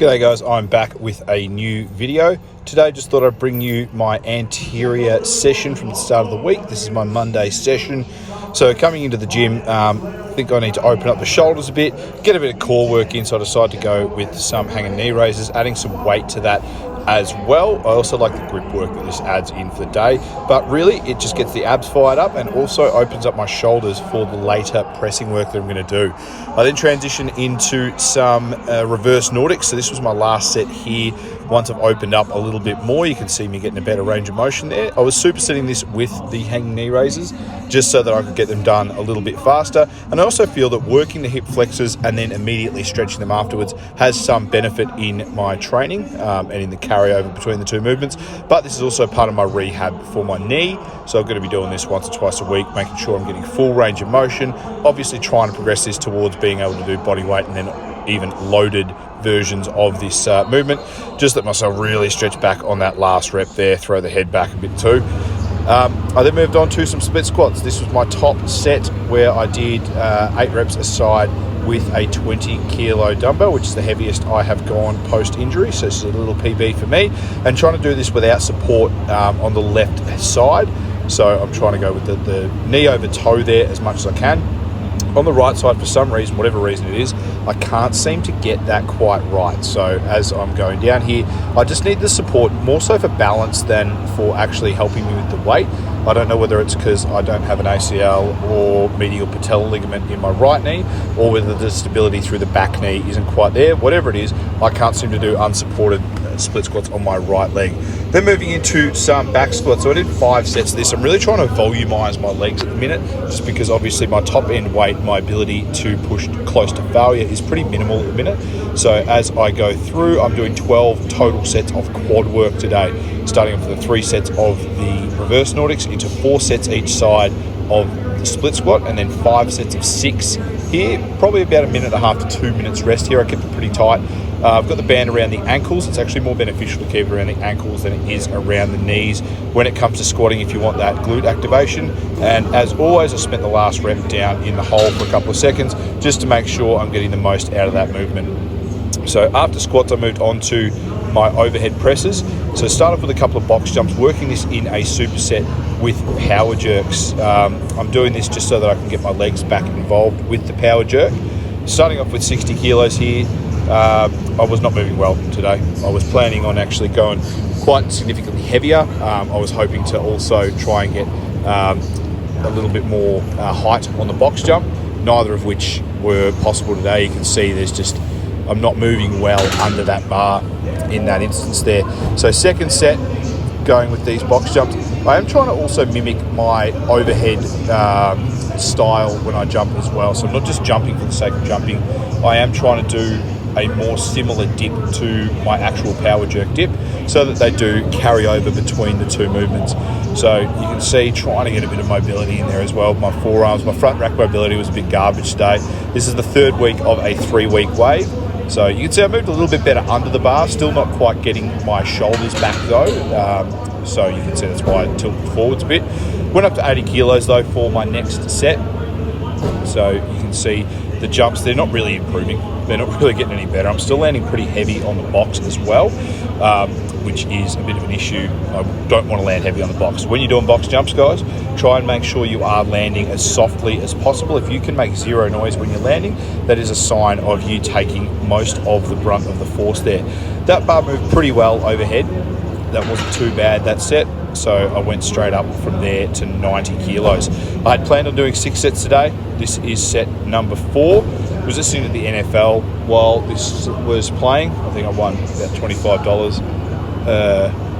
G'day guys, I'm back with a new video. Today just thought I'd bring you my anterior session from the start of the week. This is my Monday session. So coming into the gym, I think I need to open up the shoulders a bit, get a bit of core work in, so I decided to go with some hanging knee raises, adding some weight to that as well. I also like the grip work that this adds in for the day, but really it just gets the abs fired up and also opens up my shoulders for the later pressing work that I'm going to do. I then transition into some reverse Nordics. So this was my last set here. Once I've opened up a little bit more, you can see me getting a better range of motion there. I was supersetting this with the hanging knee raises just so that I could get them done a little bit faster. And I also feel that working the hip flexors and then immediately stretching them afterwards has some benefit in my training and in the carryover between the two movements. But this is also part of my rehab for my knee. So I'm going to be doing this once or twice a week, making sure I'm getting full range of motion. Obviously trying to progress this towards being able to do body weight and then even loaded versions of this movement. Just let myself really stretch back on that last rep there, throw the head back a bit too. I then moved on to some split squats. This was my top set where I did 8 reps a side with a 20 kilo dumbbell, which is the heaviest I have gone post-injury. So this is a little PB for me, and trying to do this without support on the left side. So I'm trying to go with the knee over toe there as much as I can. On the right side, for some reason, whatever reason it is, I can't seem to get that quite right. So as I'm going down here, I just need the support more so for balance than for actually helping me with the weight. I don't know whether it's because I don't have an ACL or medial patellar ligament in my right knee, or whether the stability through the back knee isn't quite there. Whatever it is, I can't seem to do unsupported split squats on my right leg. Then moving into some back squats. So I did 5 sets of this. I'm really trying to volumize my legs at the minute, just because obviously my top end weight, my ability to push close to failure is pretty minimal at the minute. So as I go through, I'm doing 12 total sets of quad work today, starting off with the 3 sets of the reverse Nordics into 4 sets each side of the split squat, and then 5 sets of 6 here. Probably about 1.5 to 2 minutes rest here. I kept it pretty tight. I've got the band around the ankles. It's actually more beneficial to keep it around the ankles than it is around the knees when it comes to squatting if you want that glute activation. And as always, I spent the last rep down in the hole for a couple of seconds just to make sure I'm getting the most out of that movement. So after squats, I moved on to my overhead presses. So start off with a couple of box jumps, working this in a superset with power jerks. I'm doing this just so that I can get my legs back involved with the power jerk. Starting off with 60 kilos here. I was not moving well today. I was planning on actually going quite significantly heavier. I was hoping to also try and get a little bit more height on the box jump, neither of which were possible today. You can see I'm not moving well under that bar in that instance there. So second set, going with these box jumps. I am trying to also mimic my overhead style when I jump as well. So I'm not just jumping for the sake of jumping. I am trying to do a more similar dip to my actual power jerk dip, so that they do carry over between the two movements. So you can see, trying to get a bit of mobility in there as well. My forearms, my front rack mobility was a bit garbage today. This is the 3rd week of a 3-week wave. So you can see I moved a little bit better under the bar, still not quite getting my shoulders back though. So you can see that's why I tilted forwards a bit. Went up to 80 kilos though for my next set. So you can see the jumps, they're not really improving. They're not really getting any better. I'm still landing pretty heavy on the box as well, which is a bit of an issue. I don't want to land heavy on the box. When you're doing box jumps, guys, try and make sure you are landing as softly as possible. If you can make 0 noise when you're landing, that is a sign of you taking most of the brunt of the force there. That bar moved pretty well overhead. That wasn't too bad, that set. So I went straight up from there to 90 kilos. I had planned on doing 6 sets today. This is set number 4. I was listening to the NFL while this was playing. I think I won about $25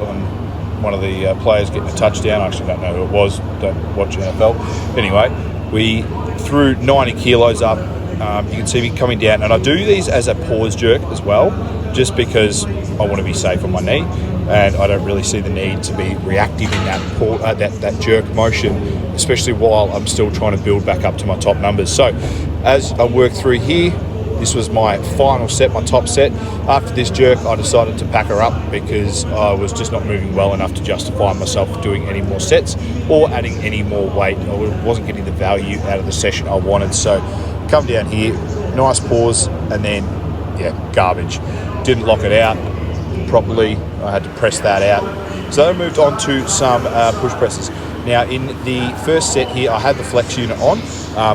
on one of the players getting a touchdown. I actually don't know who it was. Don't watch NFL. Anyway, we threw 90 kilos up. You can see me coming down, and I do these as a pause jerk as well, just because I want to be safe on my knee, and I don't really see the need to be reactive in that jerk motion, especially while I'm still trying to build back up to my top numbers. So as I work through here, this was my final set, my top set. After this jerk, I decided to pack her up because I was just not moving well enough to justify myself doing any more sets or adding any more weight. I wasn't getting the value out of the session I wanted. So come down here, nice pause, and then yeah, garbage. Didn't lock it out properly. I had to press that out. So I moved on to some push presses. Now in the first set here, I had the flex unit on,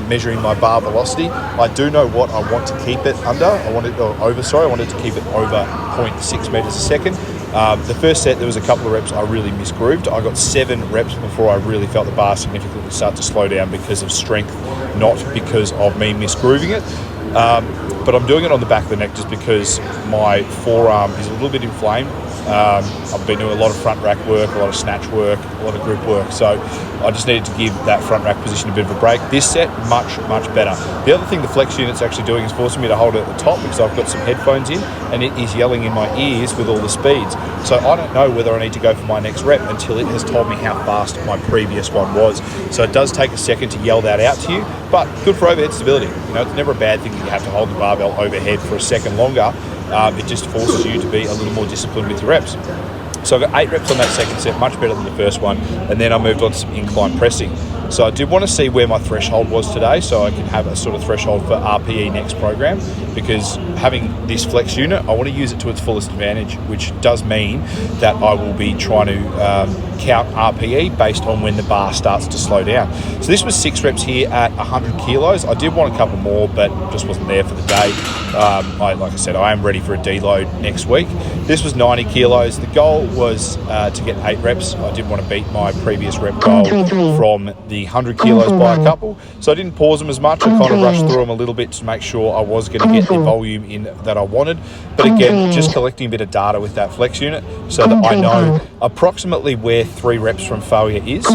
measuring my bar velocity. I do know what I want to keep it under. I wanted to keep it over 0.6 meters a second. The first set, there was a couple of reps I really misgrooved. I got 7 reps before I really felt the bar significantly start to slow down because of strength, not because of me misgrooving it. But I'm doing it on the back of the neck just because my forearm is a little bit inflamed. I've been doing a lot of front rack work, a lot of snatch work, a lot of grip work. So I just needed to give that front rack position a bit of a break. This set, much better. The other thing the flex unit's actually doing is forcing me to hold it at the top because I've got some headphones in and it is yelling in my ears with all the speeds. So I don't know whether I need to go for my next rep until it has told me how fast my previous one was. So it does take a second to yell that out to you, but good for overhead stability. You know, it's never a bad thing that you have to hold the barbell overhead for a second longer. It just forces you to be a little more disciplined with your reps. So I got 8 reps on that second set, much better than the first one, and then I moved on to some incline pressing. So I did want to see where my threshold was today so I can have a sort of threshold for RPE next program, because having this flex unit, I want to use it to its fullest advantage, which does mean that I will be trying to count RPE based on when the bar starts to slow down. So this was 6 reps here at 100 kilos. I did want a couple more, but just wasn't there for the day. Like I said, I am ready for a deload next week. This was 90 kilos. The goal was to get 8 reps. I did want to beat my previous rep goal from the 100 kilos by a couple. So I didn't pause them as much. I kind of rushed through them a little bit to make sure I was going to get the volume in that I wanted. But again, just collecting a bit of data with that flex unit so that I know approximately where 3 reps from failure is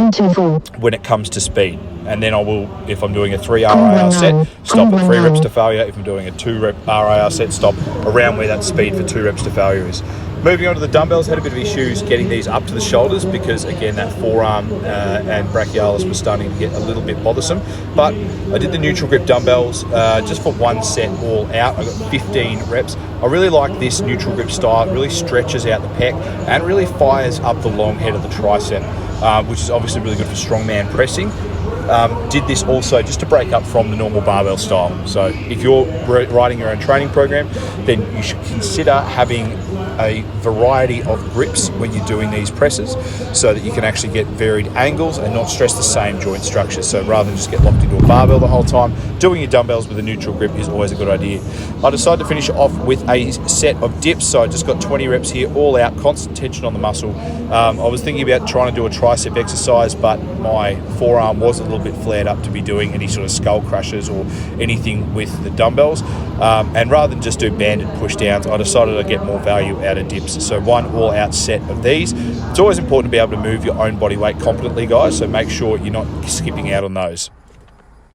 when it comes to speed. And then I will, if I'm doing a 3 RIR set, stop at 3 reps to failure. If I'm doing a 2 rep RIR set, stop around where that speed for 2 reps to failure is. Moving on to the dumbbells, had a bit of issues getting these up to the shoulders because, again, that forearm and brachialis was starting to get a little bit bothersome. But I did the neutral grip dumbbells just for 1 set all out. I got 15 reps. I really like this neutral grip style. It really stretches out the pec and really fires up the long head of the tricep, which is obviously really good for strongman pressing. Did this also just to break up from the normal barbell style. So if you're writing your own training program, then you should consider having a variety of grips when you're doing these presses so that you can actually get varied angles and not stress the same joint structure. So rather than just get locked into a barbell the whole time, doing your dumbbells with a neutral grip is always a good idea. I decided to finish off with a set of dips, so I just got 20 reps here, all out, constant tension on the muscle. I was thinking about trying to do a tricep exercise, but my forearm was a little bit flared up to be doing any sort of skull crushes or anything with the dumbbells. And rather than just do banded push downs, I decided I'd get more value out of dips. So 1 all out set of these. It's always important to be able to move your own body weight competently, guys, so make sure you're not skipping out on those.